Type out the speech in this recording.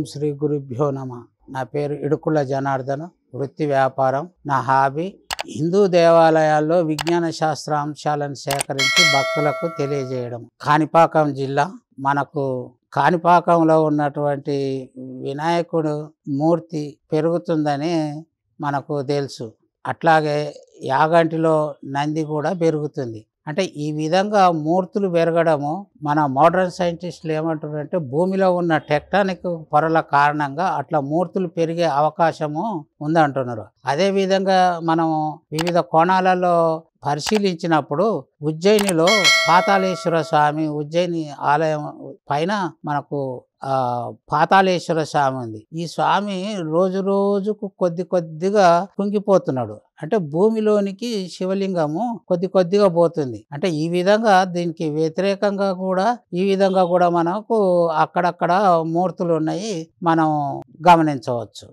ఓం శ్రీ గురుభ్యో నమ. నా పేరు ఇడుకుల జనార్దన్. వృత్తి వ్యాపారం. నా హాబీ హిందూ దేవాలయాల్లో విజ్ఞాన శాస్త్ర అంశాలను సేకరించి భక్తులకు తెలియజేయడం. కాణిపాకం జిల్లా. మనకు కాణిపాకంలో ఉన్నటువంటి వినాయకుడు మూర్తి పెరుగుతుందని మనకు తెలుసు. అట్లాగే యాగంటిలో నంది కూడా పెరుగుతుంది. అంటే ఈ విధంగా మూర్తులు పెరగడము మన మోడర్న్ సైంటిస్టులు ఏమంటారంటే భూమిలో ఉన్న టెక్టానిక్ పొరల కారణంగా అట్లా మూర్తులు పెరిగే అవకాశము ఉందంటున్నారు. అదేవిధంగా మనం వివిధ కోణాలలో పరిశీలించినప్పుడు ఉజ్జయినిలో పాతాళేశ్వర స్వామి ఉజ్జయిని ఆలయం పైన మనకు పాతాళేశ్వర స్వామి ఉంది. ఈ స్వామి రోజు రోజుకు కొద్దిగా కుంగిపోతున్నాడు. అంటే భూమిలోనికి శివలింగము కొద్దిగా పోతుంది. అంటే ఈ విధంగా దీనికి వ్యతిరేకంగా కూడా ఈ విధంగా కూడా మనకు అక్కడక్కడ మూర్తులు ఉన్నాయి, మనం గమనించవచ్చు.